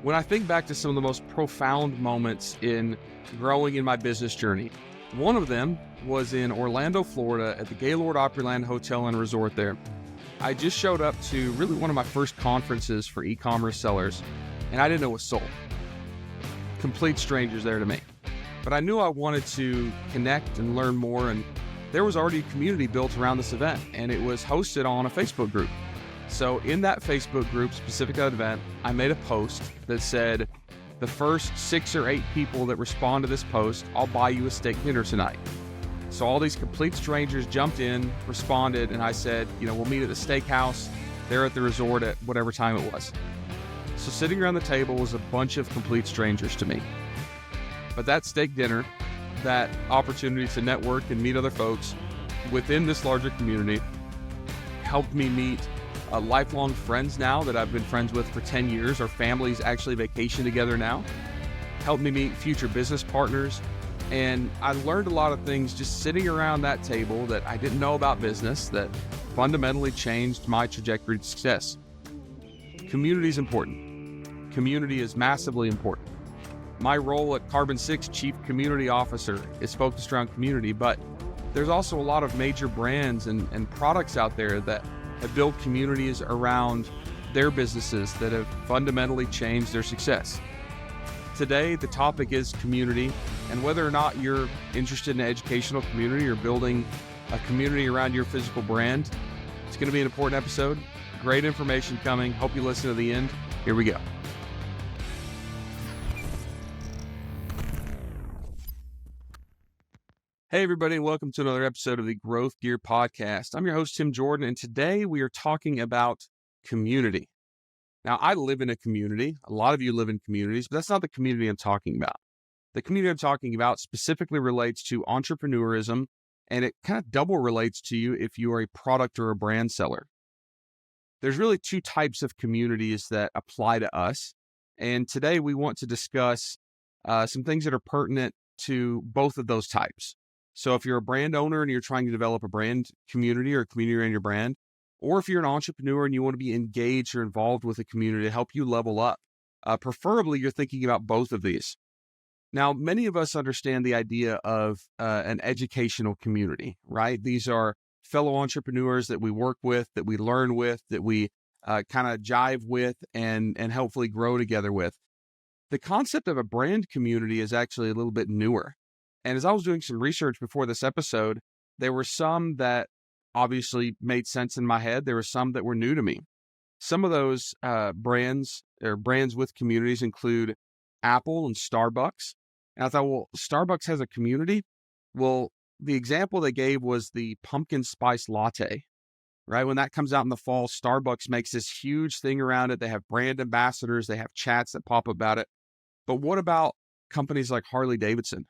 When I think back to some of the most profound moments in growing in my business journey, one of them was in Orlando, Florida at the Gaylord Opryland Hotel and Resort there. I just showed up to really one of my first conferences for e-commerce sellers, and I didn't know a soul. Complete strangers there to me. But I knew I wanted to connect and learn more, and there was already a community built around this event, and it was hosted on a Facebook group. So in that Facebook group, specific to that event, I made a post that said, the first 6 or 8 people that respond to this post, I'll buy you a steak dinner tonight. So all these complete strangers jumped in, responded, and I said, we'll meet at the steakhouse there at the resort at whatever time it was. So sitting around the table was a bunch of complete strangers to me. But that steak dinner, that opportunity to network and meet other folks within this larger community helped me meet lifelong friends now that I've been friends with for 10 years. Our families actually vacation together now. Helped me meet future business partners. And I learned a lot of things just sitting around that table that I didn't know about business that fundamentally changed my trajectory to success. Community is important. Community is massively important. My role at Carbon 6 Chief Community Officer is focused around community, but there's also a lot of major brands and products out there that have built communities around their businesses that have fundamentally changed their success. Today, the topic is community, and whether or not you're interested in an educational community or building a community around your physical brand, it's going to be an important episode. Great information coming. Hope you listen to the end. Here we go. Hey, everybody, and welcome to another episode of the Growth Gear Podcast. I'm your host, Tim Jordan, and today we are talking about community. Now, I live in a community. A lot of you live in communities, but that's not the community I'm talking about. The community I'm talking about specifically relates to entrepreneurism, and it kind of double relates to you if you are a product or a brand seller. There's really 2 types of communities that apply to us, and today we want to discuss some things that are pertinent to both of those types. So if you're a brand owner and you're trying to develop a brand community or a community around your brand, or if you're an entrepreneur and you want to be engaged or involved with a community to help you level up, preferably you're thinking about both of these. Now, many of us understand the idea of an educational community, right? These are fellow entrepreneurs that we work with, that we learn with, that we kind of jive with and hopefully grow together with. The concept of a brand community is actually a little bit newer. And as I was doing some research before this episode, there were some that obviously made sense in my head. There were some that were new to me. Some of those brands or brands with communities include Apple and Starbucks. And I thought, well, Starbucks has a community. Well, the example they gave was the pumpkin spice latte, right? When that comes out in the fall, Starbucks makes this huge thing around it. They have brand ambassadors. They have chats that pop about it. But what about companies like Harley Davidson?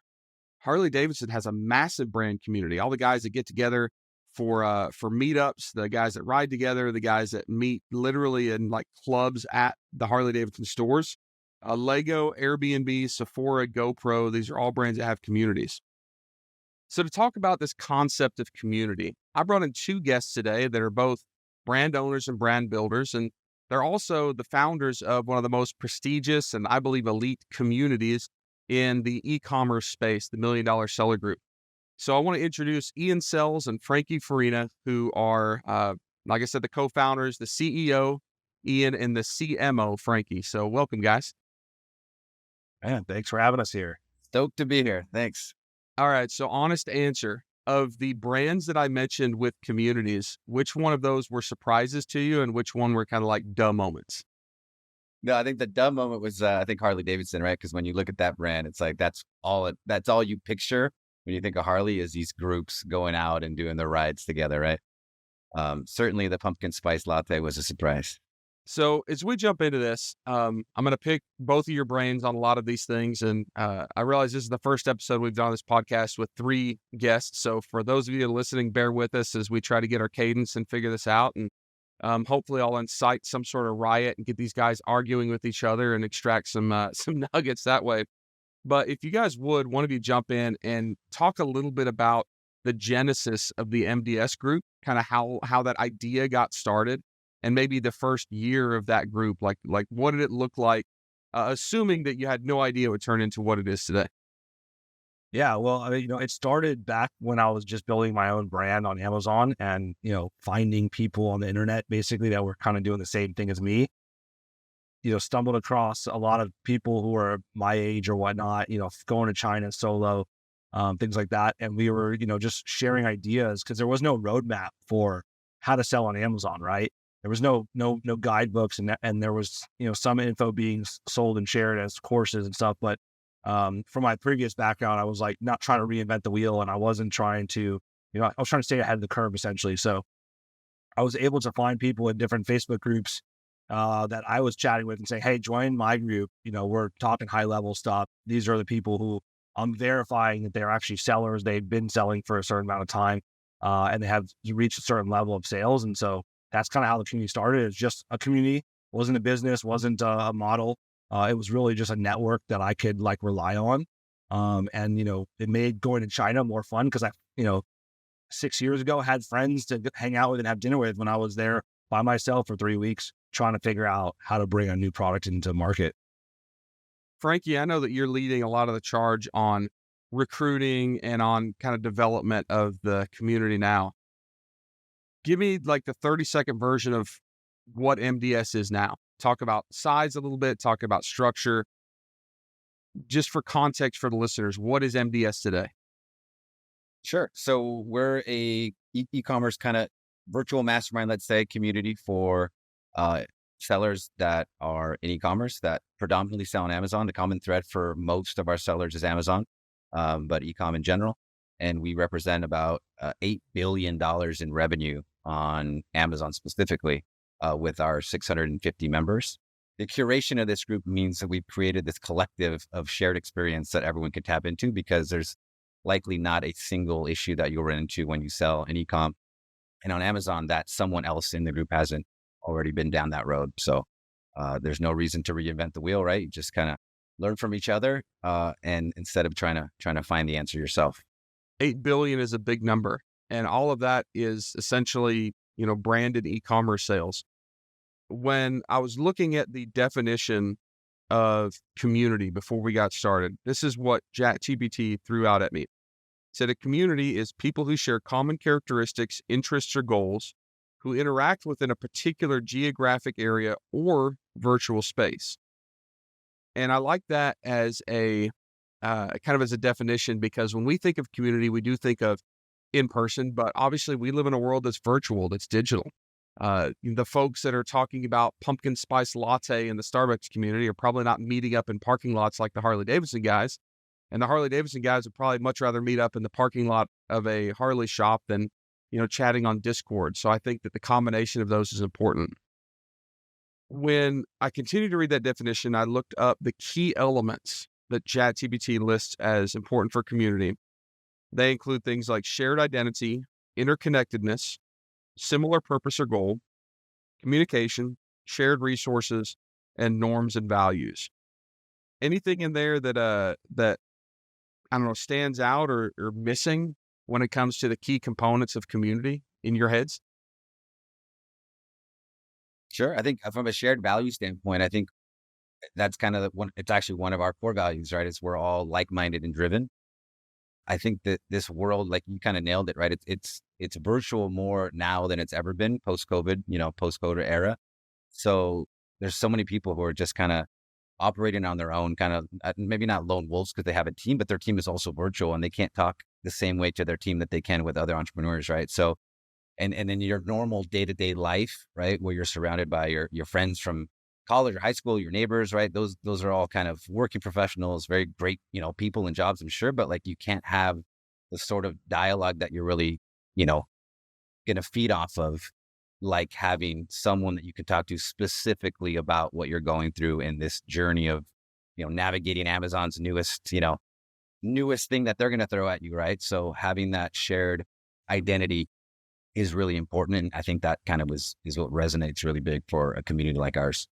Harley Davidson has a massive brand community. All the guys that get together for meetups, the guys that ride together, the guys that meet literally in like clubs at the Harley Davidson stores. Lego, Airbnb, Sephora, GoPro, these are all brands that have communities. So to talk about this concept of community, I brought in 2 guests today that are both brand owners and brand builders, and they're also the founders of one of the most prestigious and I believe elite communities in the e-commerce space, the $1 Million Seller Group. So I want to introduce Sells and Franky Farina, who are, like I said, the co-founders, the CEO, Ian, and the CMO, Franky. So welcome, guys. Man, thanks for having us here. Stoked to be here. Thanks. All right. So honest answer, of the brands that I mentioned with communities, which one of those were surprises to you and which one were kind of like duh moments? No, I think the dumb moment was, I think Harley Davidson, right? Because when you look at that brand, it's like, that's all you picture when you think of Harley is these groups going out and doing their rides together, right? Certainly the pumpkin spice latte was a surprise. So as we jump into this, I'm going to pick both of your brains on a lot of these things. And I realize this is the first episode we've done on this podcast with 3 guests. So for those of you that are listening, bear with us as we try to get our cadence and figure this out. And hopefully I'll incite some sort of riot and get these guys arguing with each other and extract some nuggets that way. But if you guys would, one of you jump in and talk a little bit about the genesis of the MDS group, kind of how that idea got started, and maybe the first year of that group. Like what did it look like assuming that you had no idea it would turn into what it is today? Yeah, well, I mean, it started back when I was just building my own brand on Amazon and, finding people on the internet basically that were kind of doing the same thing as me. Stumbled across a lot of people who are my age or whatnot, going to China solo, things like that. And we were, just sharing ideas because there was no roadmap for how to sell on Amazon, right? There was no guidebooks, and there was, some info being sold and shared as courses and stuff. But from my previous background, I was like not trying to reinvent the wheel, and I wasn't trying to, I was trying to stay ahead of the curve essentially. So I was able to find people in different Facebook groups that I was chatting with and say, hey, join my group. We're talking high level stuff. These are the people who I'm verifying that they're actually sellers. They've been selling for a certain amount of time and they have reached a certain level of sales. And so that's kind of how the community started. It's just a community, wasn't a business, wasn't a model. It was really just a network that I could like rely on. And it made going to China more fun because 6 years ago, had friends to hang out with and have dinner with when I was there by myself for 3 weeks, trying to figure out how to bring a new product into market. Franky, I know that you're leading a lot of the charge on recruiting and on kind of development of the community now. Give me like the 30-second version of what MDS is now. Talk about size a little bit, talk about structure. Just for context for the listeners, what is MDS today? Sure. So we're a e-commerce kind of virtual mastermind, let's say, community for sellers that are in e-commerce that predominantly sell on Amazon. The common thread for most of our sellers is Amazon, but e-com in general. And we represent about $8 billion in revenue on Amazon specifically with our 650 members. The curation of this group means that we've created this collective of shared experience that everyone can tap into because there's likely not a single issue that you'll run into when you sell an e-com and on Amazon that someone else in the group hasn't already been down that road. So there's no reason to reinvent the wheel, right? You just kind of learn from each other and instead of trying to find the answer yourself. 8 billion is a big number. And all of that is essentially, branded e-commerce sales. When I was looking at the definition of community before we got started, this is what ChatGPT threw out at me. It said a community is people who share common characteristics, interests, or goals, who interact within a particular geographic area or virtual space. And I like that as a kind of as a definition, because when we think of community, we do think of in person, but obviously we live in a world that's virtual, that's digital. The folks that are talking about pumpkin spice latte in the Starbucks community are probably not meeting up in parking lots like the Harley Davidson guys. And the Harley Davidson guys would probably much rather meet up in the parking lot of a Harley shop than, chatting on Discord. So I think that the combination of those is important. When I continued to read that definition, I looked up the key elements that ChatGPT lists as important for community. They include things like shared identity, interconnectedness, similar purpose or goal, communication, shared resources, and norms and values. Anything in there that I don't know stands out or missing when it comes to the key components of community in your heads? Sure. I think from a shared value standpoint, I think that's kind of one. It's actually one of our core values, right? It's we're all like-minded and driven. I think that this world, like you kind of nailed it, right? It's virtual more now than it's ever been post-COVID, post-COVID era. So there's so many people who are just kind of operating on their own, kind of maybe not lone wolves because they have a team, but their team is also virtual and they can't talk the same way to their team that they can with other entrepreneurs, right? So, and then your normal day-to-day life, right, where you're surrounded by your friends from college or high school, your neighbors, right? Those are all kind of working professionals, very great, people and jobs, I'm sure, but like you can't have the sort of dialogue that you're really, going to feed off of, like having someone that you can talk to specifically about what you're going through in this journey of, navigating Amazon's newest thing that they're going to throw at you, right? So having that shared identity is really important. And I think that kind of is what resonates really big for a community like ours.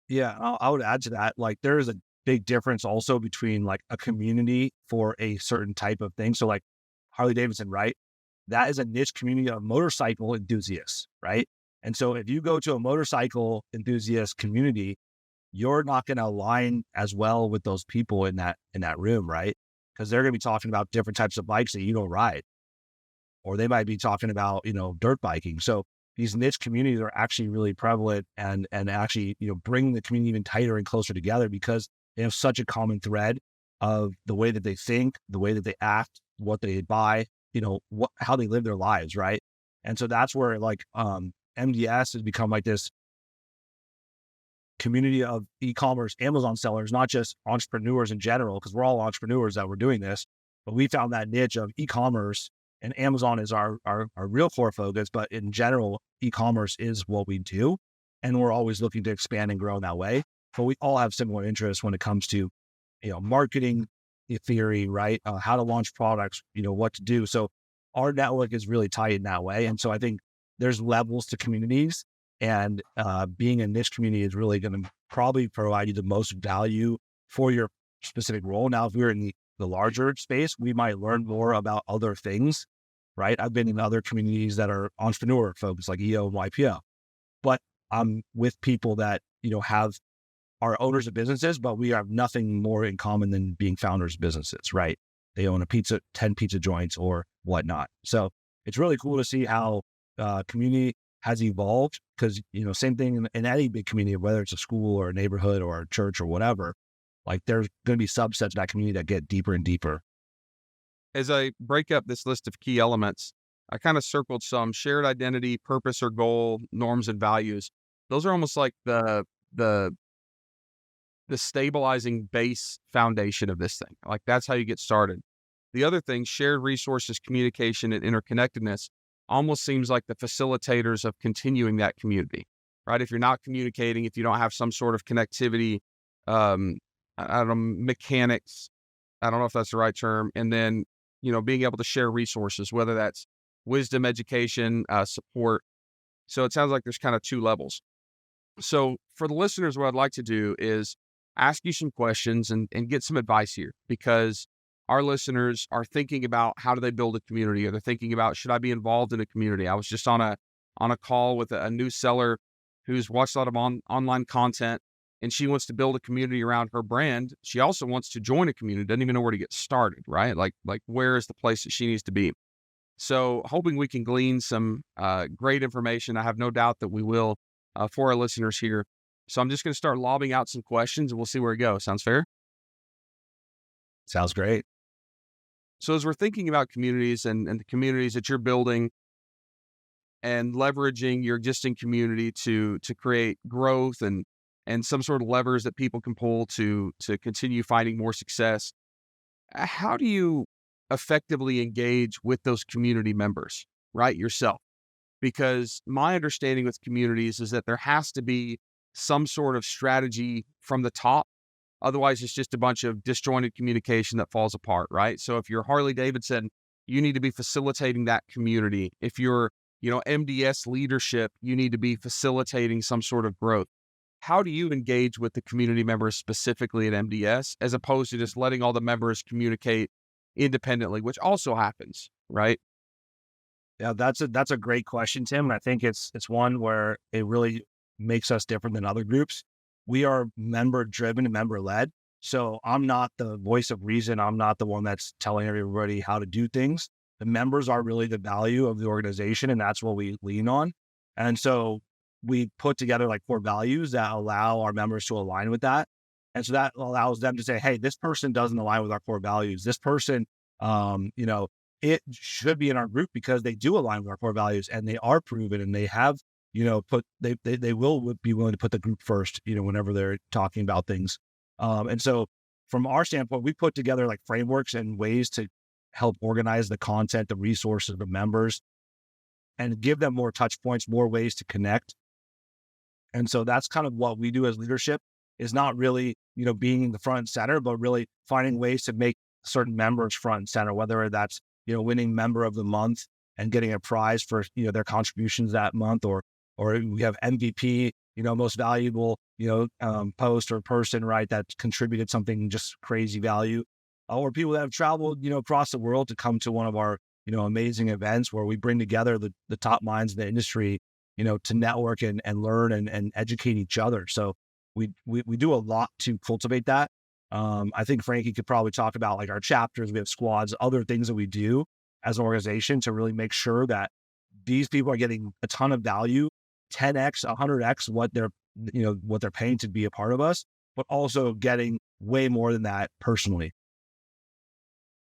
Yeah, I would add to that, like there's a big difference also between like a community for a certain type of thing. So like Harley Davidson, right? That is a niche community of motorcycle enthusiasts, right? And so if you go to a motorcycle enthusiast community, you're not going to align as well with those people in that room, right? Because they're going to be talking about different types of bikes that you don't ride, or they might be talking about, dirt biking. So these niche communities are actually really prevalent and actually, bring the community even tighter and closer together because they have such a common thread of the way that they think, the way that they act, what they buy, how they live their lives, right? And so that's where MDS has become like this community of e-commerce Amazon sellers, not just entrepreneurs in general, because we're all entrepreneurs that we're doing this, but we found that niche of e-commerce, and Amazon is our real core focus, but in general, e-commerce is what we do. And we're always looking to expand and grow in that way. But we all have similar interests when it comes to, marketing theory, right? How to launch products, what to do. So our network is really tight in that way. And so I think there's levels to communities, and being a niche community is really going to probably provide you the most value for your specific role. Now, if we're in the larger space, we might learn more about other things, right? I've been in other communities that are entrepreneur focused, like EO and YPO, but I'm with people that, are owners of businesses, but we have nothing more in common than being founders of businesses, right? They own 10 pizza joints or whatnot. So it's really cool to see how community has evolved, because, same thing in any big community, whether it's a school or a neighborhood or a church or whatever, like there's going to be subsets of that community that get deeper and deeper. As I break up this list of key elements, I kind of circled some: shared identity, purpose or goal, norms and values. Those are almost like the stabilizing base foundation of this thing. Like that's how you get started. The other thing, shared resources, communication, and interconnectedness, almost seems like the facilitators of continuing that community, right? If you're not communicating, if you don't have some sort of connectivity, I don't know, mechanics, I don't know if that's the right term. And then, being able to share resources, whether that's wisdom, education, support. So it sounds like there's kind of two levels. So for the listeners, what I'd like to do is ask you some questions and get some advice here, because our listeners are thinking about how do they build a community, or they're thinking about, should I be involved in a community? I was just on a call with a new seller who's watched a lot of online content, and she wants to build a community around her brand. She also wants to join a community, doesn't even know where to get started, right? Like where is the place that she needs to be? So hoping we can glean some great information. I have no doubt that we will for our listeners here. So I'm just going to start lobbing out some questions and we'll see where it goes. Sounds fair? Sounds great. So as we're thinking about communities and the communities that you're building and leveraging your existing community to create growth and some sort of levers that people can pull to continue finding more success, how do you effectively engage with those community members, right, yourself? Because my understanding with communities is that there has to be some sort of strategy from the top. Otherwise, it's just a bunch of disjointed communication that falls apart, right? So if you're Harley Davidson, you need to be facilitating that community. If you're, MDS leadership, you need to be facilitating some sort of growth. How do you engage with the community members specifically at MDS, as opposed to just letting all the members communicate independently, which also happens, right? Yeah, that's a great question, Tim. And I think it's one where it really makes us different than other groups. We are member driven and member led. So I'm not the voice of reason. I'm not the one that's telling everybody how to do things. The members are really the value of the organization, and that's what we lean on. And so we put together like core values that allow our members to align with that. And so that allows them to say, hey, this person doesn't align with our core values. This person, it should be in our group because they do align with our core values, and they are proven, and they have, they will be willing to put the group first, whenever they're talking about things. And so from our standpoint, we put together like frameworks and ways to help organize the content, the resources of the members, and give them more touch points, more ways to connect. And so that's kind of what we do as leadership, is not really, being in the front and center, but really finding ways to make certain members front and center, whether that's, winning member of the month and getting a prize for, their contributions that month, or we have MVP, most valuable, post or person, right, that contributed something just crazy value, or people that have traveled, across the world to come to one of our, amazing events where we bring together the top minds in the industry, to network and learn and educate each other. So we do a lot to cultivate that. I think Franky could probably talk about like our chapters, we have squads, other things that we do as an organization to really make sure that these people are getting a ton of value, 10x, 100x what they're paying to be a part of us, but also getting way more than that personally.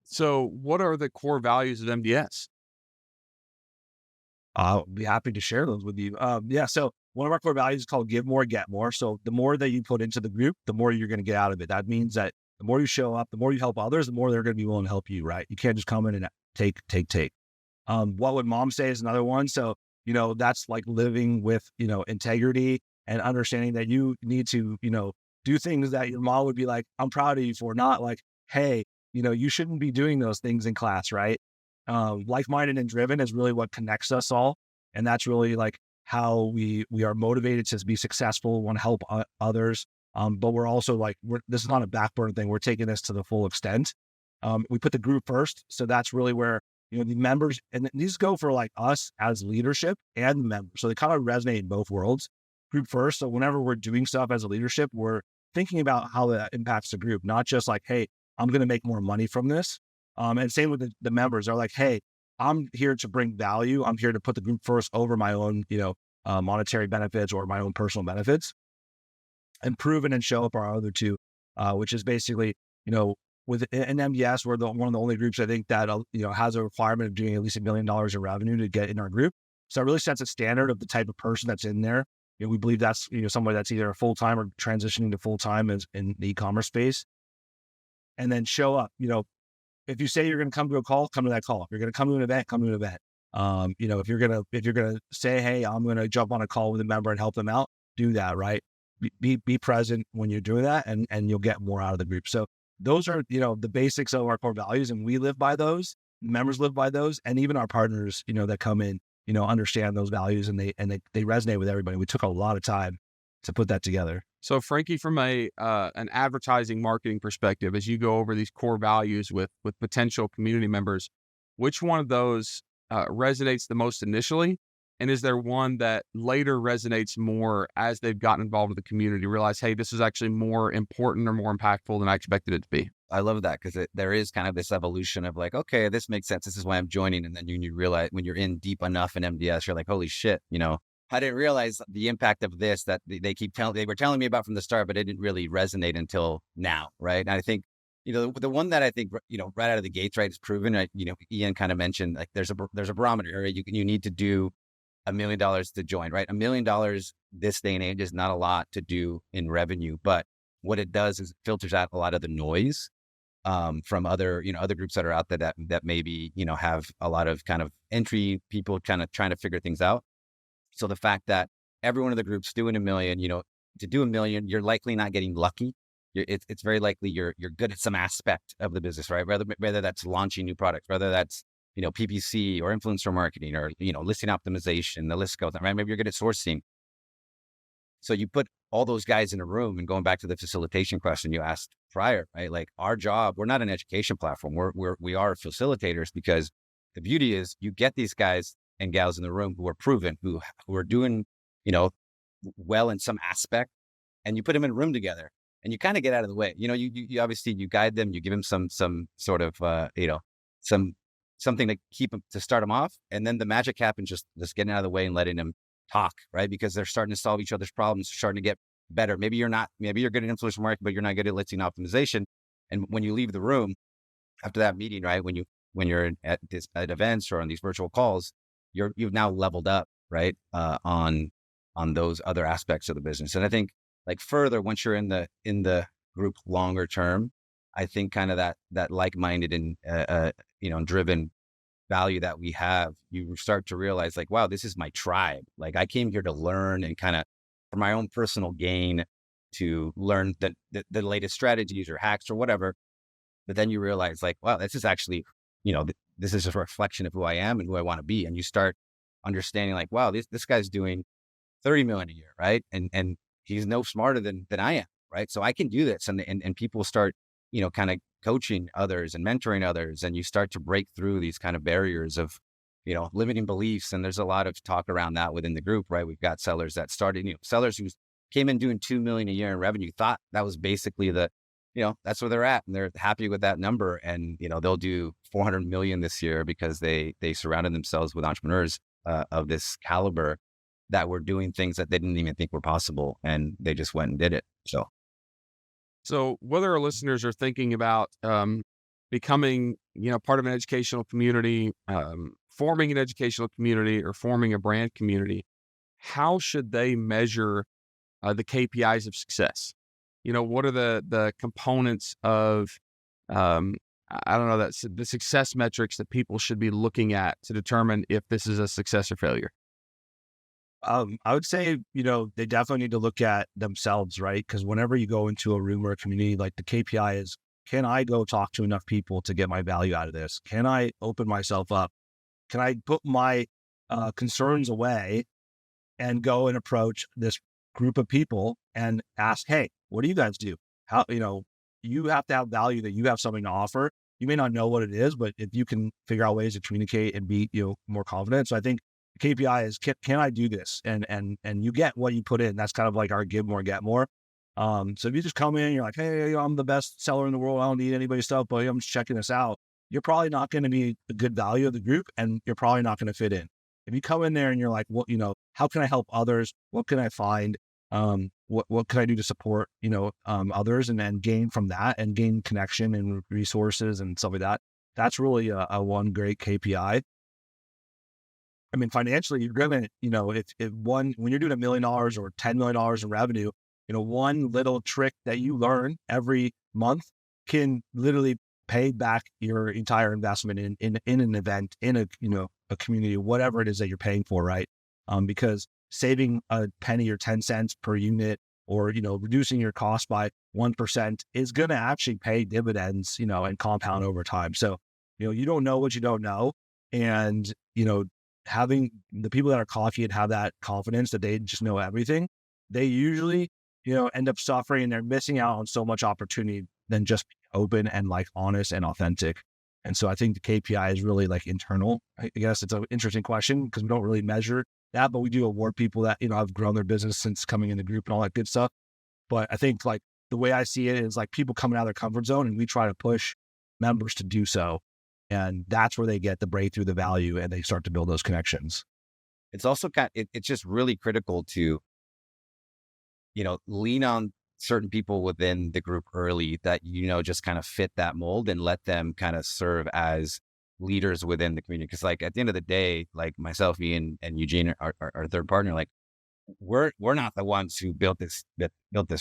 So what are the core values of MDS? I'll be happy to share those with you. So one of our core values is called give more, get more. So the more that you put into the group, the more you're going to get out of it. That means that the more you show up, the more you help others, the more they're going to be willing to help you, right? You can't just come in and take. What would mom say is another one. So, that's like living with, integrity and understanding that you need to, do things that your mom would be like, I'm proud of you for, not like, hey, you shouldn't be doing those things in class, right? Like-minded and driven is really what connects us all. And that's really like how we are motivated to be successful, want to help others. But we're also like, this is not a back burner thing. We're taking this to the full extent. We put the group first. So that's really where, the members, and these go for like us as leadership and the members. So they kind of resonate in both worlds. Group first. So whenever we're doing stuff as a leadership, we're thinking about how that impacts the group, not just like, hey, I'm going to make more money from this. And same with the members. They're like, hey, I'm here to bring value. I'm here to put the group first over my own, monetary benefits or my own personal benefits. And proven and show up our other two, which is basically, with an MDS, we're one of the only groups I think that, has a requirement of doing at least $1 million in revenue to get in our group. So it really sets a standard of the type of person that's in there. We believe that's, somebody that's either a full-time or transitioning to full-time as in the e-commerce space. And then show up, if you say you're going to come to a call, come to that call. If you're going to come to an event, come to an event. If you're going to say, hey, I'm going to jump on a call with a member and help them out, do that, right? Be present when you're doing that, and you'll get more out of the group. So those are, the basics of our core values, and we live by those. Members live by those, and even our partners, that come in, understand those values, and they resonate with everybody. We took a lot of time to put that together. So Franky, from an advertising marketing perspective, as you go over these core values with potential community members, which one of those resonates the most initially? And is there one that later resonates more as they've gotten involved with the community, realize, hey, this is actually more important or more impactful than I expected it to be? I love that, because there is kind of this evolution of like, okay, this makes sense. This is why I'm joining. And then you realize when you're in deep enough in MDS, you're like, holy shit, I didn't realize the impact of this that they were telling me about from the start, but it didn't really resonate until now, right? And I think, the one that I think, right out of the gates, right, is proven. Ian kind of mentioned like there's a barometer, right? You need to do $1 million to join, right? $1 million this day and age is not a lot to do in revenue, but what it does is it filters out a lot of the noise from other groups that are out there that maybe, have a lot of kind of entry people kind of trying to figure things out. So the fact that every one of the groups doing $1 million, to do $1 million, you're likely not getting lucky. It's very likely you're good at some aspect of the business, right? Whether that's launching new products, whether that's, PPC or influencer marketing or, listing optimization, the list goes on, right? Maybe you're good at sourcing. So you put all those guys in a room, and going back to the facilitation question you asked prior, right? Like our job, we're not an education platform. We are facilitators, because the beauty is you get these guys and gals in the room who are proven, who are doing, well in some aspect, and you put them in a room together and you kind of get out of the way. You obviously you guide them, you give them some sort of, something to keep them, to start them off. And then the magic happens, just getting out of the way and letting them talk, right? Because they're starting to solve each other's problems, starting to get better. Maybe you're good at influencer marketing, but you're not good at listing optimization. And when you leave the room after that meeting, right? When you're at events or on these virtual calls, you've now leveled up, right? On those other aspects of the business. And I think like further, once you're in the group longer term, I think kind of that like-minded and driven value that we have, you start to realize like, wow, this is my tribe. Like I came here to learn and kind of for my own personal gain, to learn the latest strategies or hacks or whatever. But then you realize like, wow, this is actually, this is a reflection of who I am and who I want to be. And you start understanding like, wow, this guy's doing 30 million a year, right? And he's no smarter than I am, right? So I can do this. And people start, kind of coaching others and mentoring others. And you start to break through these kind of barriers of, limiting beliefs. And there's a lot of talk around that within the group, right? We've got sellers that started, sellers who came in doing 2 million a year in revenue, thought that was basically that's where they're at, and they're happy with that number. And, they'll do 400 million this year because they surrounded themselves with entrepreneurs of this caliber that were doing things that they didn't even think were possible. And they just went and did it. So whether our listeners are thinking about becoming, part of an educational community, forming an educational community, or forming a brand community, how should they measure the KPIs of success? What are the components of, I don't know, that's the success metrics that people should be looking at to determine if this is a success or failure? I would say, they definitely need to look at themselves, right? Because whenever you go into a room or a community, like the KPI is, can I go talk to enough people to get my value out of this? Can I open myself up? Can I put my concerns away and go and approach this group of people and ask, hey, what do you guys do? How, you have to have value, that you have something to offer. You may not know what it is, but if you can figure out ways to communicate and be, more confident. So I think the KPI is, can I do this? And you get what you put in. That's kind of like our give more, get more. So if you just come in, you're like, hey, I'm the best seller in the world, I don't need anybody's stuff, but I'm just checking this out. You're probably not going to be a good value of the group, and you're probably not going to fit in. If you come in there and you're like, well, how can I help others? What can I find? What can I do to support, others, and then gain from that and gain connection and resources and stuff like that. That's really a one great KPI. I mean, financially, you're going to, when you're doing $1 million or $10 million in revenue, one little trick that you learn every month can literally pay back your entire investment in an event, in a community, whatever it is that you're paying for, right? Because saving a penny or 10 cents per unit, or, reducing your cost by 1% is going to actually pay dividends, and compound over time. So, you don't know what you don't know. And, having the people that are cocky and have that confidence that they just know everything, they usually, end up suffering, and they're missing out on so much opportunity than just being open and like honest and authentic. And so I think the KPI is really like internal. I guess it's an interesting question because we don't really measure that, but we do award people that, have grown their business since coming in the group and all that good stuff. But I think like the way I see it is like people coming out of their comfort zone, and we try to push members to do so. And that's where they get the breakthrough, the value, and they start to build those connections. It's also it's just really critical to, lean on certain people within the group early that, just kind of fit that mold, and let them kind of serve as leaders within the community. Cause like at the end of the day, like myself, Ian, and Eugene, our third partner, like we're not the ones who built this,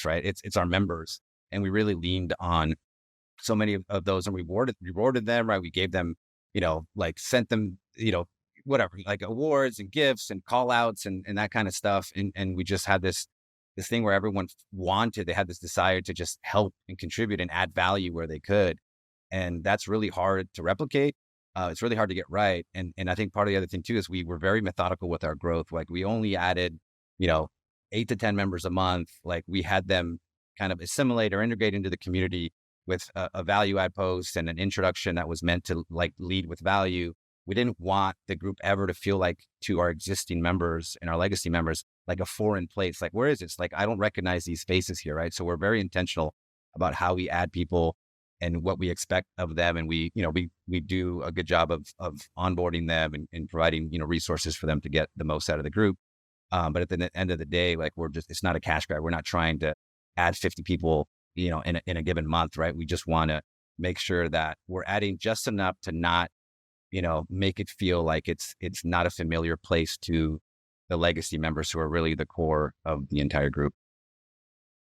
right? It's our members. And we really leaned on so many of those and rewarded them, right? We gave them, like sent them, whatever, like awards and gifts and call outs and that kind of stuff. And we just had this thing where everyone they had this desire to just help and contribute and add value where they could. And that's really hard to replicate. It's really hard to get right. And I think part of the other thing too, is we were very methodical with our growth. Like we only added, 8 to 10 members a month. Like we had them kind of assimilate or integrate into the community with a value add post and an introduction that was meant to like lead with value. We didn't want the group ever to feel like, to our existing members and our legacy members, like a foreign place. Like, where is this? Like, I don't recognize these faces here, right? So we're very intentional about how we add people and what we expect of them. And we do a good job of onboarding them and providing, resources for them to get the most out of the group. But at the end of the day, like it's not a cash grab. We're not trying to add 50 people, in a given month, right? We just want to make sure that we're adding just enough to not, make it feel like it's not a familiar place to the legacy members who are really the core of the entire group.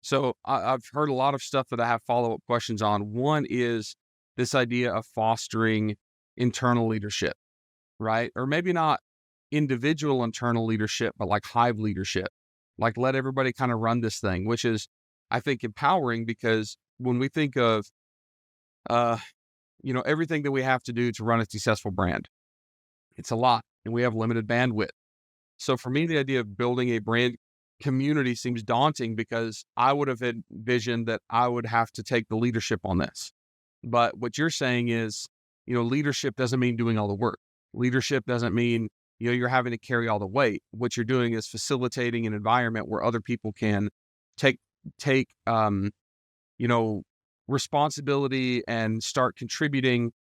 So I've heard a lot of stuff that I have follow-up questions on. One is this idea of fostering internal leadership, right? Or maybe not individual internal leadership, but like hive leadership. Like let everybody kind of run this thing, which is, I think, empowering, because when we think of, everything that we have to do to run a successful brand, it's a lot, and we have limited bandwidth. So for me, the idea of building a brand community seems daunting, because I would have envisioned that I would have to take the leadership on this. But what you're saying is, leadership doesn't mean doing all the work. Leadership doesn't mean, you're having to carry all the weight. What you're doing is facilitating an environment where other people can take take you know, responsibility and start contributing,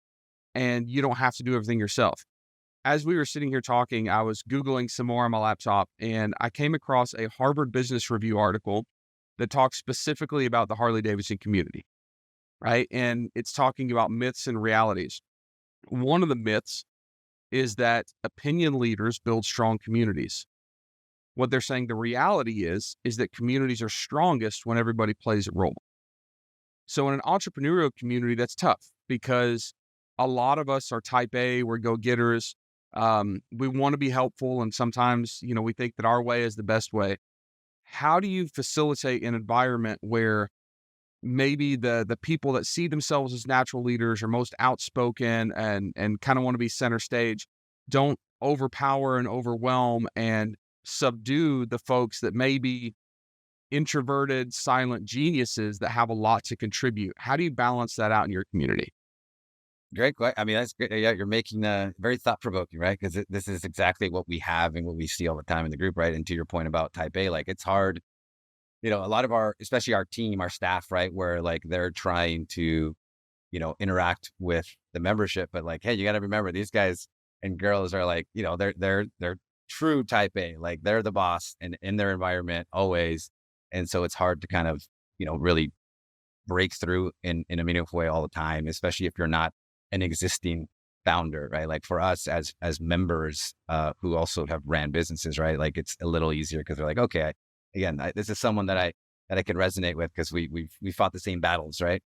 and you don't have to do everything yourself. As we were sitting here talking, I was Googling some more on my laptop, and I came across a Harvard Business Review article that talks specifically about the Harley Davidson community, right? And it's talking about myths and realities. One of the myths is that opinion leaders build strong communities. What they're saying the reality is that communities are strongest when everybody plays a role. So in an entrepreneurial community, that's tough because a lot of us are type A, we're go-getters. We want to be helpful, and sometimes, we think that our way is the best way. How do you facilitate an environment where maybe the people that see themselves as natural leaders are most outspoken and kind of want to be center stage don't overpower and overwhelm and subdue the folks that may be introverted, silent geniuses that have a lot to contribute? How do you balance that out in your community? Great. I mean, that's great. Yeah, you're making very thought provoking, right? Because this is exactly what we have and what we see all the time in the group, right? And to your point about type A, like it's hard, a lot of especially our team, our staff, right? Where like they're trying to, interact with the membership, but like, hey, you got to remember these guys and girls are like, they're true type A, like they're the boss and in their environment always. And so it's hard to kind of, really break through in a meaningful way all the time, especially if you're not an existing founder, right? Like for us as members who also have ran businesses, right? Like it's a little easier because they're like, okay, this is someone that I could resonate with because we fought the same battles, right?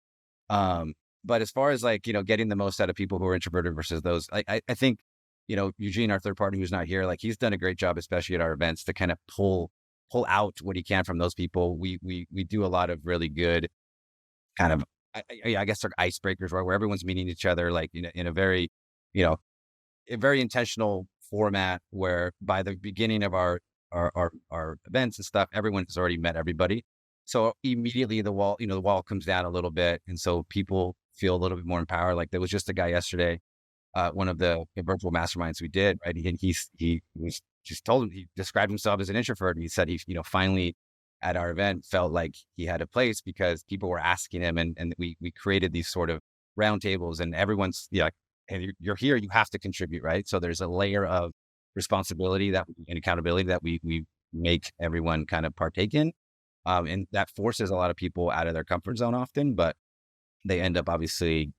But as far as like, getting the most out of people who are introverted versus those, I think, Eugene, our third party who's not here, like he's done a great job, especially at our events, to kind of pull out what he can from those people. We do a lot of really good kind of, I guess they're icebreakers, right? Where everyone's meeting each other, like in a very, a very intentional format where by the beginning of our events and stuff, everyone has already met everybody. So immediately the wall comes down a little bit. And so people feel a little bit more empowered. Like there was just a guy yesterday, one of the virtual masterminds we did, right? He was just told him, he described himself as an introvert. And he said he, finally at our event felt like he had a place because people were asking him, and we created these sort of roundtables, and everyone's hey, you're here, you have to contribute, right? So there's a layer of responsibility and accountability that we make everyone kind of partake in. And that forces a lot of people out of their comfort zone often, but they end up obviously,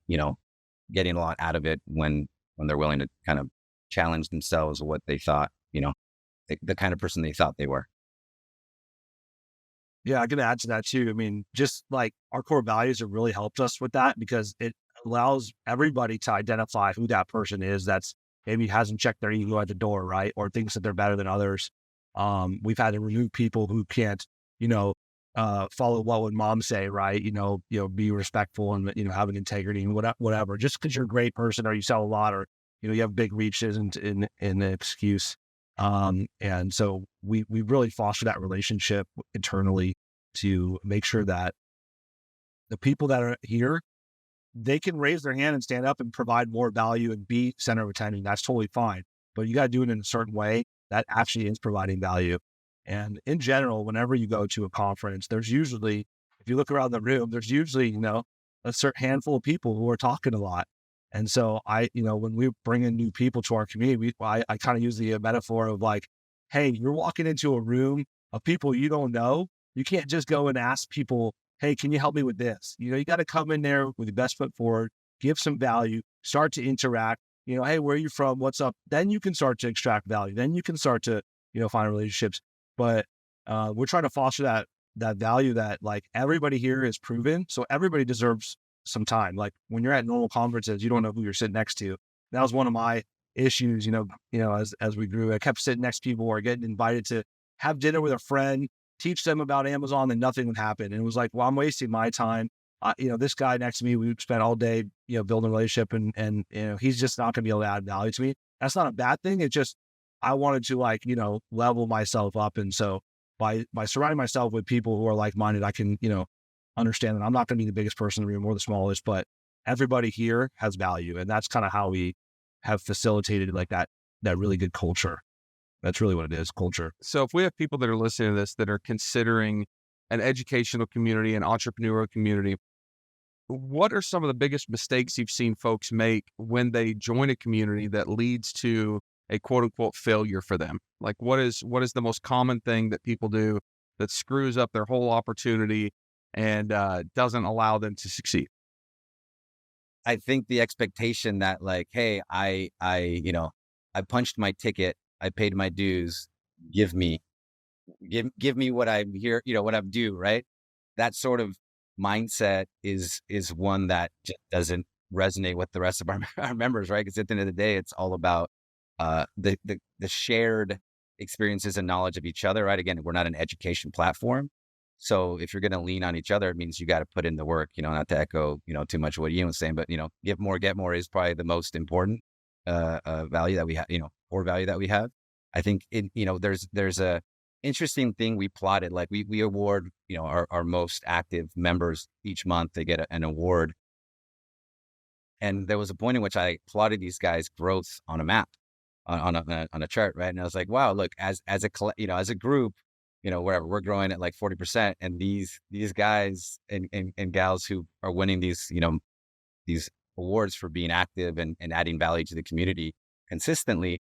getting a lot out of it when they're willing to kind of challenge themselves what they thought, the kind of person they thought they were. Yeah, I can add to that too. I mean, just like our core values have really helped us with that because it allows everybody to identify who that person is that's maybe hasn't checked their ego at the door, right? Or thinks that they're better than others. We've had to remove people who can't, follow what would mom say, right? Be respectful and, have an integrity and whatever. Just because you're a great person or you sell a lot or, you have big reach isn't an excuse. And so we really foster that relationship internally to make sure that the people that are here, they can raise their hand and stand up and provide more value and be center of attention. That's totally fine. But you got to do it in a certain way that actually is providing value. And in general, whenever you go to a conference, there's usually, if you look around the room, there's usually, a certain handful of people who are talking a lot. And so when we bring in new people to our community, I kind of use the metaphor of like, hey, you're walking into a room of people you don't know. You can't just go and ask people, hey, can you help me with this? You got to come in there with your best foot forward, give some value, start to interact, hey, where are you from? What's up? Then you can start to extract value. Then you can start to, find relationships. But we're trying to foster that value that like everybody here is proven. So everybody deserves some time. Like when you're at normal conferences, you don't know who you're sitting next to. That was one of my issues, as we grew. I kept sitting next to people or getting invited to have dinner with a friend, teach them about Amazon, and nothing would happen. And it was like, well, I'm wasting my time. This guy next to me, we spent all day, building a relationship and he's just not going to be able to add value to me. That's not a bad thing. It's just, I wanted to level myself up. And so by surrounding myself with people who are like-minded, I can, understand that I'm not going to be the biggest person in the room or the smallest, but everybody here has value. And that's kind of how we have facilitated like that really good culture. That's really what it is, culture. So if we have people that are listening to this that are considering an educational community, an entrepreneurial community. What are some of the biggest mistakes you've seen folks make when they join a community that leads to a quote unquote failure for them? Like what is the most common thing that people do that screws up their whole opportunity and doesn't allow them to succeed? I think the expectation that like, hey, I punched my ticket, I paid my dues, give me, give me what I'm here, what I'm due, right? That sort of mindset is one that just doesn't resonate with the rest of our, our members, right? Because at the end of the day, it's all about the shared experiences and knowledge of each other, right? Again, we're not an education platform. So if you're going to lean on each other, it means you got to put in the work, not to echo, too much of what Ian was saying, but, give more, get more is probably the most important value that we have, core value that we have. I think there's a interesting thing we plotted, like we award, our most active members each month. They get an award. And there was a point in which I plotted these guys' growth on a map, on a chart, right? And I was like, wow, look, as a group, wherever we're growing at like 40%, and these guys and gals who are winning these awards for being active and adding value to the community consistently,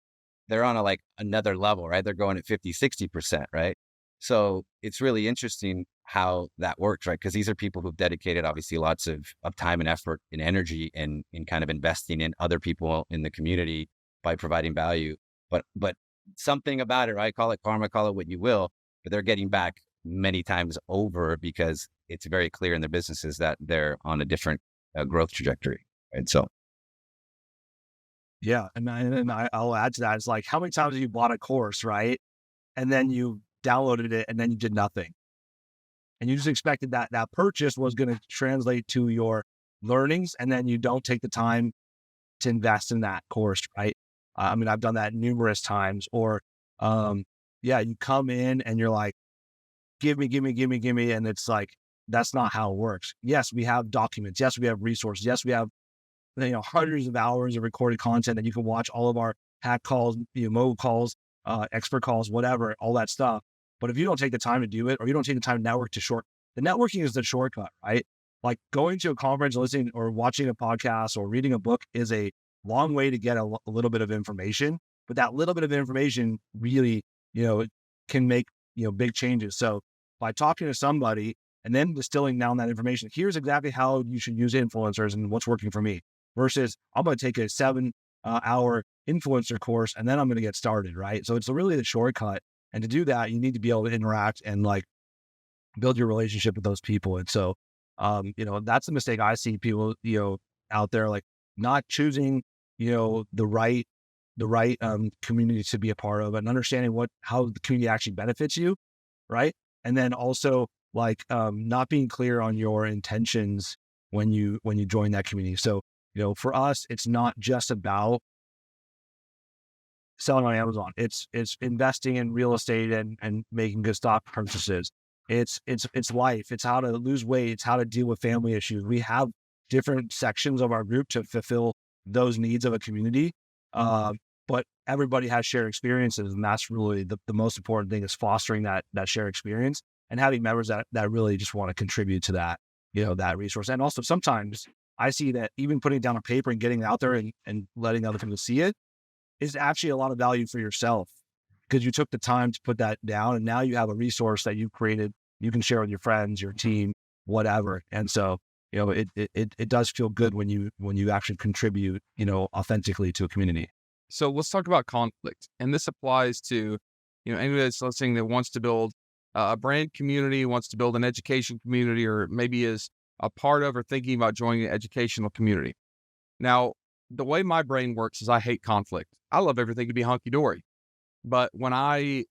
they're on another level, right? They're going at 50, 60%, right? So it's really interesting how that works, right? Because these are people who've dedicated obviously lots of time and effort and energy in kind of investing in other people in the community by providing value. But something about it, right? Call it karma, call it what you will, but they're getting back many times over because it's very clear in their businesses that they're on a different growth trajectory. And so, Yeah. I'll add to that. It's like, how many times have you bought a course, right? And then you downloaded it and then you did nothing. And you just expected that purchase was going to translate to your learnings. And then you don't take the time to invest in that course, right? I've done that numerous times. Or, you come in and you're like, give me. And it's like, that's not how it works. Yes, we have documents. Yes, we have resources. Yes, we have, hundreds of hours of recorded content that you can watch all of our hack calls, mobile calls, expert calls, whatever, all that stuff. But if you don't take the time to do it, or you don't take the time to network the networking is the shortcut, right? Like going to a conference, listening or watching a podcast or reading a book is a long way to get a little bit of information, but that little bit of information really, can make, big changes. So by talking to somebody and then distilling down that information, here's exactly how you should use influencers and what's working for me, versus I'm going to take a 7-hour influencer course and then I'm going to get started, right? So it's really the shortcut. And to do that, you need to be able to interact and build your relationship with those people. And so, that's the mistake I see people, out there, like not choosing, the right community to be a part of, and understanding how the community actually benefits you, right? And then also not being clear on your intentions when you join that community. So, for us, it's not just about selling on Amazon. It's investing in real estate and making good stock purchases. It's life. It's how to lose weight. It's how to deal with family issues. We have different sections of our group to fulfill those needs of a community. But everybody has shared experiences, and that's really the most important thing, is fostering that shared experience and having members that really just want to contribute to that, that resource. And also sometimes I see that even putting it down on paper and getting it out there and letting other people see it is actually a lot of value for yourself, because you took the time to put that down, and now you have a resource that you've created, you can share with your friends, your team, whatever. And so, it does feel good when you actually contribute, authentically to a community. So let's talk about conflict. And this applies to, anybody that's listening that wants to build a brand community, wants to build an education community, or maybe is a part of or thinking about joining an educational community. Now, the way my brain works is I hate conflict. I love everything to be hunky-dory. But when I,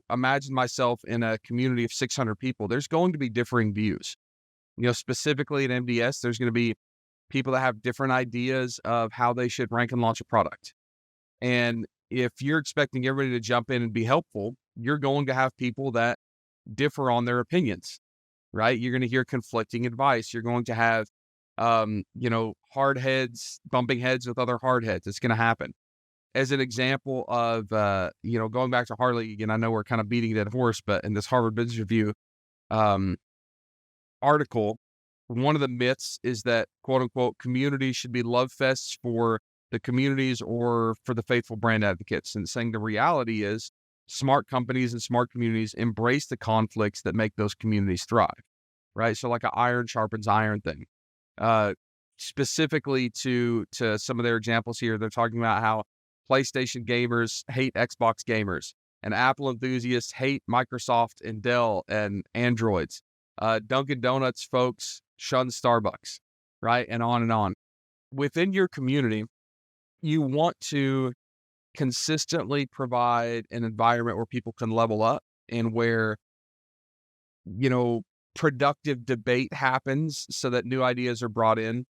imagine myself in a community of 600 people, there's going to be differing views. Specifically at MDS, there's going to be people that have different ideas of how they should rank and launch a product. And if you're expecting everybody to jump in and be helpful, you're going to have people that differ on their opinions, right? You're going to hear conflicting advice. You're going to have, hard heads bumping heads with other hard heads. It's going to happen. As an example of, going back to Harley again, I know we're kind of beating that horse, but in this Harvard Business Review, um, article, one of the myths is that quote unquote communities should be love fests for the communities or for the faithful brand advocates, and saying the reality is smart companies and smart communities embrace the conflicts that make those communities thrive, right? So like an iron sharpens iron thing. Uh, Specifically to some of their examples here, they're talking about how PlayStation gamers hate Xbox gamers, and Apple enthusiasts hate Microsoft and Dell and Androids. Dunkin' Donuts folks shun Starbucks, right? And on and on. Within your community, you want to consistently provide an environment where people can level up and where, you know, productive debate happens so that new ideas are brought in.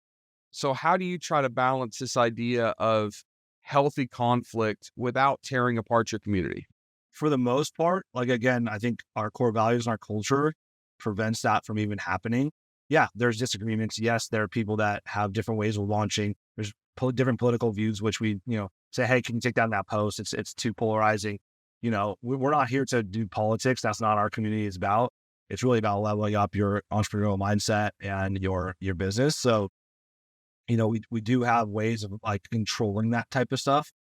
So how do you try to balance this idea of healthy conflict without tearing apart your community? For the most part, like, again, I think our core values and our culture prevents that from even happening. Yeah, there's disagreements. Yes, there are people that have different ways of launching. There's different political views, which we, say, hey, can you take down that post? It's too polarizing. We're not here to do politics. That's not our community is about. It's really about leveling up your entrepreneurial mindset and your business. So, we do have ways of like controlling that type of stuff.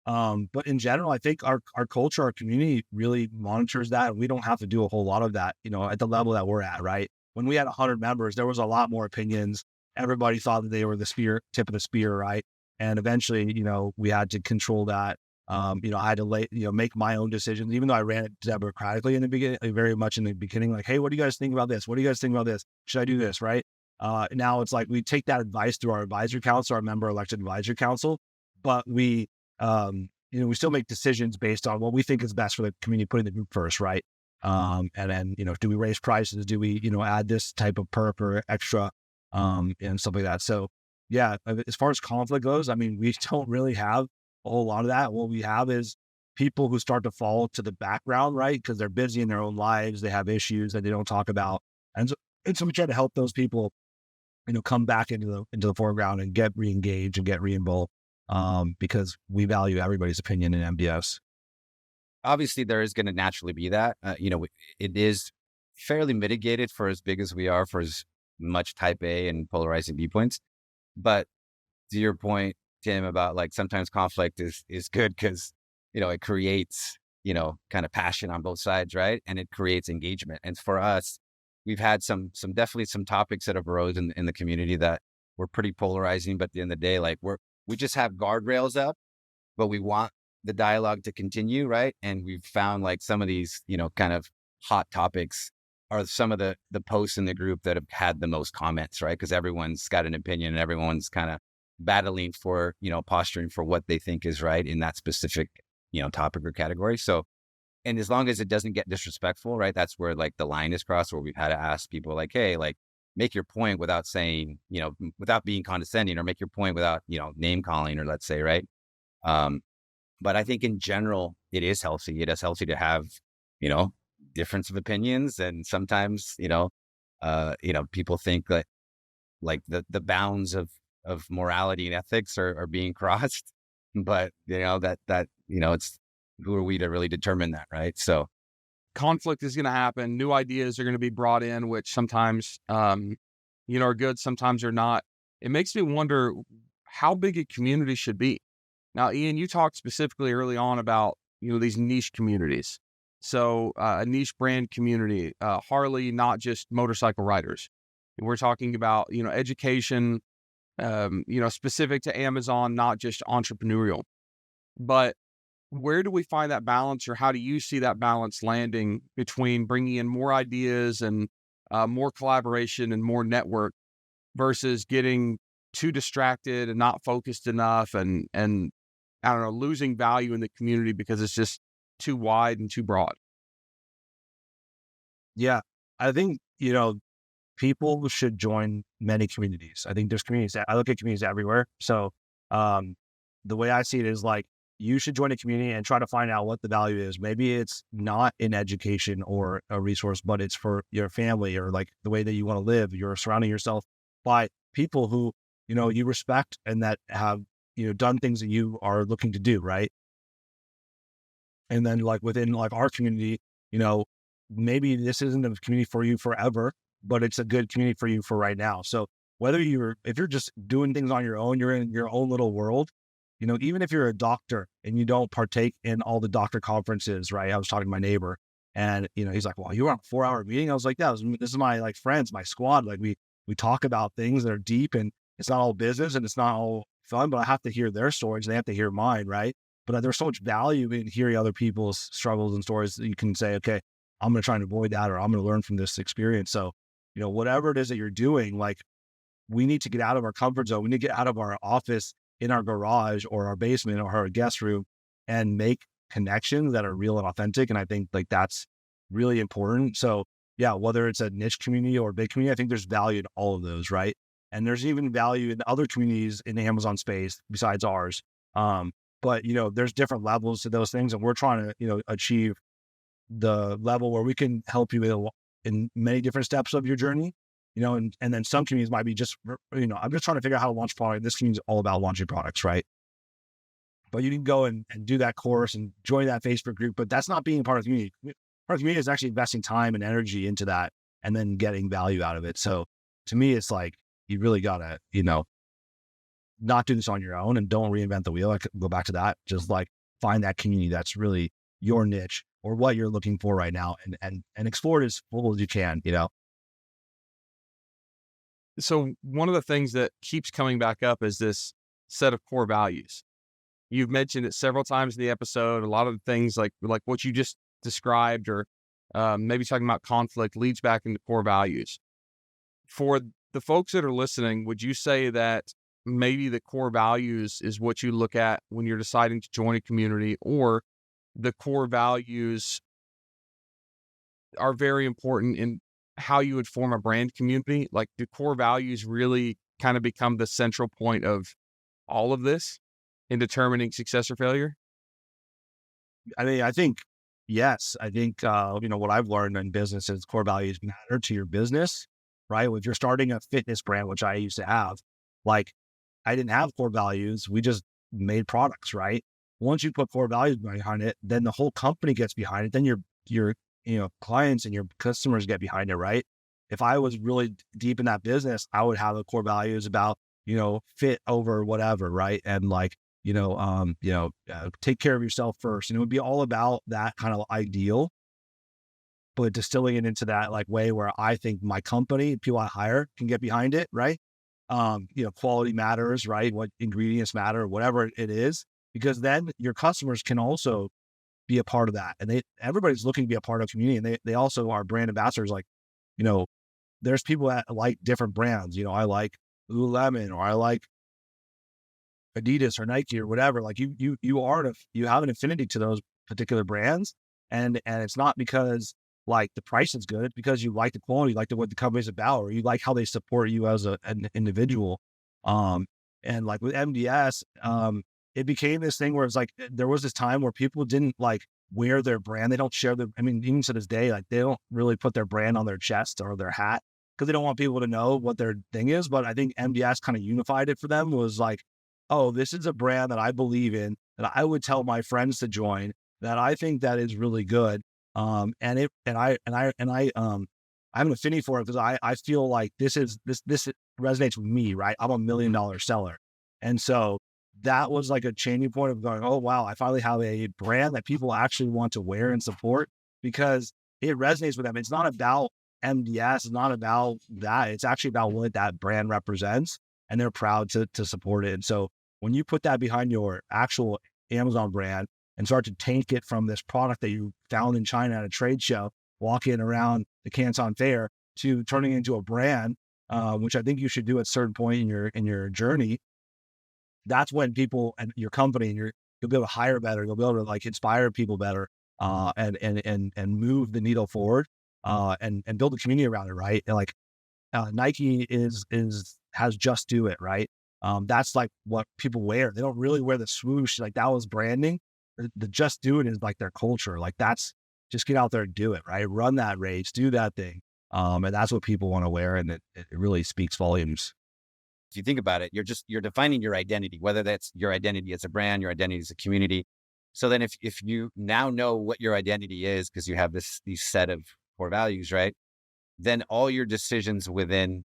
But in general, I think our culture, our community really monitors that. And we don't have to do a whole lot of that, at the level that we're at, right? When we had 100 members, there was a lot more opinions. Everybody thought that they were the tip of the spear, right? And eventually, we had to control that. I had to make my own decisions, even though I ran it democratically in the beginning, very much in the beginning, like, hey, what do you guys think about this? What do you guys think about this? Should I do this? Right. Now it's like we take that advice through our advisory council, our member elected advisory council, but we still make decisions based on what we think is best for the community, putting the group first, right? And then, do we raise prices? Do we, add this type of perk or extra, and stuff like that. So yeah, as far as conflict goes, I mean, we don't really have a whole lot of that. What we have is people who start to fall to the background, right? Because they're busy in their own lives. They have issues that they don't talk about. And so we try to help those people, come back into the foreground and get re-engaged and get re-involved, because we value everybody's opinion in MDS. Obviously, there is going to naturally be that. It is fairly mitigated for as big as we are, for as much type A and polarizing viewpoints. But to your point, Tim, about like sometimes conflict is good because, it creates, kind of passion on both sides, right? And it creates engagement. And for us, we've had definitely some topics that have arose in the community that were pretty polarizing. But at the end of the day, like we just have guardrails up, but we want the dialogue to continue, right? And we've found like some of these, kind of hot topics are some of the posts in the group that have had the most comments, right? Because everyone's got an opinion and everyone's kind of battling for, posturing for what they think is right in that specific, topic or category. So, and as long as it doesn't get disrespectful, right? That's where like the line is crossed, where we've had to ask people like, hey, like make your point without saying, without being condescending, or make your point without, name calling, or let's say, right? But I think in general, it is healthy. It is healthy to have, difference of opinions. And sometimes, people think that like the bounds of morality and ethics are being crossed, but it's, who are we to really determine that, right? So Conflict is going to happen. New ideas are going to be brought in, which sometimes, are good, sometimes are not. It makes me wonder how big a community should be. Now, Ian, you talked specifically early on about, these niche communities. So a niche brand community, Harley, not just motorcycle riders. We're talking about, education, specific to Amazon, not just entrepreneurial. But where do we find that balance, or how do you see that balance landing between bringing in more ideas and more collaboration and more network versus getting too distracted and not focused enough and I don't know, losing value in the community because it's just too wide and too broad? Yeah, I think, people should join many communities. I think there's communities I look at communities everywhere. So, the way I see it is like, you should join a community and try to find out what the value is. Maybe it's not in education or a resource, but it's for your family or like the way that you want to live. You're surrounding yourself by people who, you respect and that have, done things that you are looking to do. Right. And then like within like our community, maybe this isn't a community for you forever, but it's a good community for you for right now. So if you're just doing things on your own, you're in your own little world, even if you're a doctor and you don't partake in all the doctor conferences, right? I was talking to my neighbor and, he's like, well, you were on a 4-hour meeting. I was like, yeah, this is my friends, my squad. Like we talk about things that are deep and it's not all business and it's not all fun, but I have to hear their stories. And they have to hear mine. Right. But there's so much value in hearing other people's struggles and stories that you can say, okay, I'm going to try and avoid that, or I'm going to learn from this experience. So, whatever it is that you're doing, like we need to get out of our comfort zone. We need to get out of our office in our garage or our basement or our guest room and make connections that are real and authentic. And I think that's really important. So yeah, whether it's a niche community or a big community, I think there's value in all of those, right? And there's even value in other communities in the Amazon space besides ours. But there's different levels to those things. And we're trying to, achieve the level where we can help you in many different steps of your journey, and then some communities might be just, I'm just trying to figure out how to launch product. This community is all about launching products, right? But you can go and do that course and join that Facebook group, but that's not being part of the community. Part of the community is actually investing time and energy into that and then getting value out of it. So to me, it's like, you really gotta, not do this on your own and don't reinvent the wheel. I could go back to that. Just find that community that's really your niche or what you're looking for right now and explore it as full as you can, So one of the things that keeps coming back up is this set of core values. You've mentioned it several times in the episode. A lot of the things like what you just described, or maybe talking about conflict, leads back into core values. For the folks that are listening, would you say that maybe the core values is what you look at when you're deciding to join a community, or the core values are very important in how you would form a brand community? Like, do core values really kind of become the central point of all of this in determining success or failure? I mean, I think, yes. I think, what I've learned in business is core values matter to your business, right? If you're starting a fitness brand, which I used to have, I didn't have core values. We just made products, right? Once you put core values behind it, then the whole company gets behind it. Then your clients and your customers get behind it, right? If I was really deep in that business, I would have the core values about, fit over whatever, right? And take care of yourself first. And it would be all about that kind of ideal, but distilling it into that way where I think my company, people I hire can get behind it, right? Quality matters, right? What ingredients matter, whatever it is, because then your customers can also be a part of that. And everybody's looking to be a part of the community. And they also are brand ambassadors. There's people that like different brands. I like Lululemon, or I like Adidas or Nike or whatever. You have an affinity to those particular brands. And it's not because the price is good, it's because you like the quality, you like what the company's about, or you like how they support you as an individual. And with MDS, it became this thing where it's there was this time where people didn't wear their brand. They don't share even to this day, they don't really put their brand on their chest or their hat because they don't want people to know what their thing is. But I think MDS kind of unified it for them. Was oh, this is a brand that I believe in, that I would tell my friends to join, that I think that is really good. I have an affinity for it because I feel like this resonates with me, right? I'm $1 million seller. And so that was a changing point of going, oh, wow, I finally have a brand that people actually want to wear and support because it resonates with them. It's not about MDS. It's not about that. It's actually about what that brand represents, and they're proud to support it. And so when you put that behind your actual Amazon brand and start to take it from this product that you found in China at a trade show, walking around the Canton Fair, to turning it into a brand, which I think you should do at a certain point in your journey, that's when people and your company and you'll be able to hire better. You'll be able to inspire people better, and move the needle forward, and build a community around it, right? And Nike has Just Do It, right? That's what people wear. They don't really wear the swoosh. That was branding. The Just Do It is their culture. That's just get out there and do it, right? Run that race, do that thing. And that's what people want to wear. And it really speaks volumes. If you think about it, you're defining your identity, whether that's your identity as a brand, your identity as a community. So then if you now know what your identity is, because you have these set of core values, right? Then all your decisions within,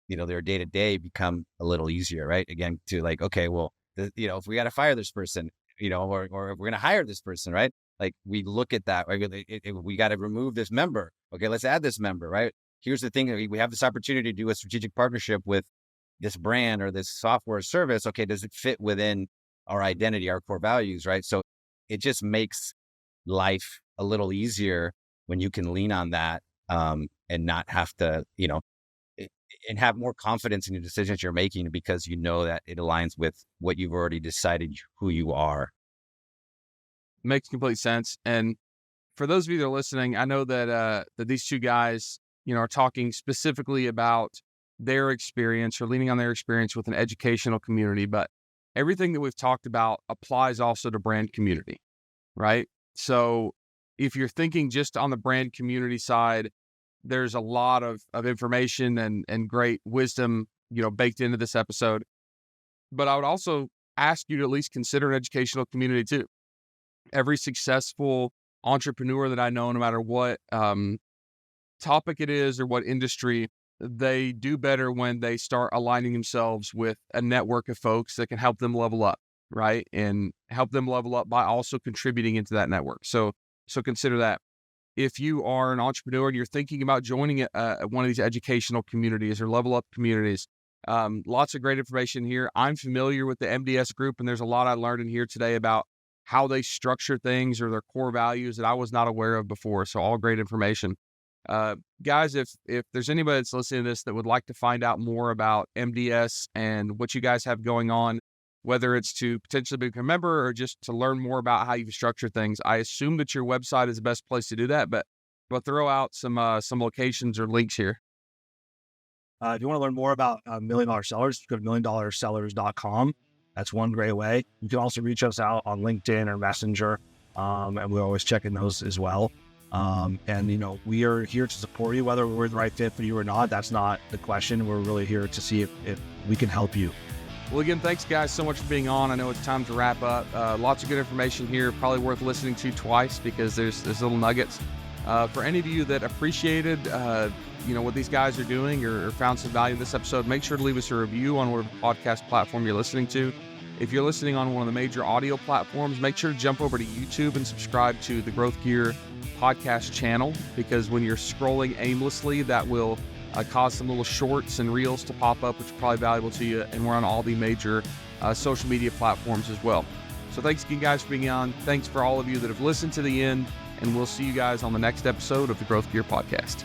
their day to day become a little easier, right? Again, to like, okay, well, if we got to fire this person, or if we're going to hire this person, right? Like we look at that, right? We got to remove this member. Okay, let's add this member, right? Here's the thing. We have this opportunity to do a strategic partnership with this brand or this software service. Okay, does it fit within our identity, our core values, right? So it just makes life a little easier when you can lean on that, and not have to, and have more confidence in the decisions you're making because you know that it aligns with what you've already decided who you are. Makes complete sense. And for those of you that are listening, I know that these two guys, are talking specifically about their experience or leaning on their experience with an educational community, but everything that we've talked about applies also to brand community, right? So if you're thinking just on the brand community side, there's a lot of information and great wisdom, baked into this episode. But I would also ask you to at least consider an educational community too. Every successful entrepreneur that I know, no matter what topic it is or what industry, they do better when they start aligning themselves with a network of folks that can help them level up, right? And help them level up by also contributing into that network. So consider that. If you are an entrepreneur and you're thinking about joining one of these educational communities or level up communities, lots of great information here. I'm familiar with the MDS group, and there's a lot I learned in here today about how they structure things or their core values that I was not aware of before. So all great information. Guys, if there's anybody that's listening to this that would like to find out more about MDS and what you guys have going on, whether it's to potentially become a member or just to learn more about how you structure things, I assume that your website is the best place to do that, but throw out some locations or links here. If you want to learn more about $1 Million Sellers, go to $1millionsellers.com. That's one great way. You can also reach us out on LinkedIn or Messenger, and we're always checking those as well. And we are here to support you, whether we're the right fit for you or not. That's not the question. We're really here to see if we can help you. Well, again, thanks guys so much for being on. I know it's time to wrap up. Lots of good information here, probably worth listening to twice because there's little nuggets. For any of you that appreciated, what these guys are doing or found some value in this episode, make sure to leave us a review on whatever podcast platform you're listening to. If you're listening on one of the major audio platforms, make sure to jump over to YouTube and subscribe to the Growth Gear podcast channel, because when you're scrolling aimlessly, that will cause some little shorts and reels to pop up, which are probably valuable to you. And we're on all the major social media platforms as well. So thanks again, guys, for being on. Thanks for all of you that have listened to the end, and we'll see you guys on the next episode of the Growth Gear podcast.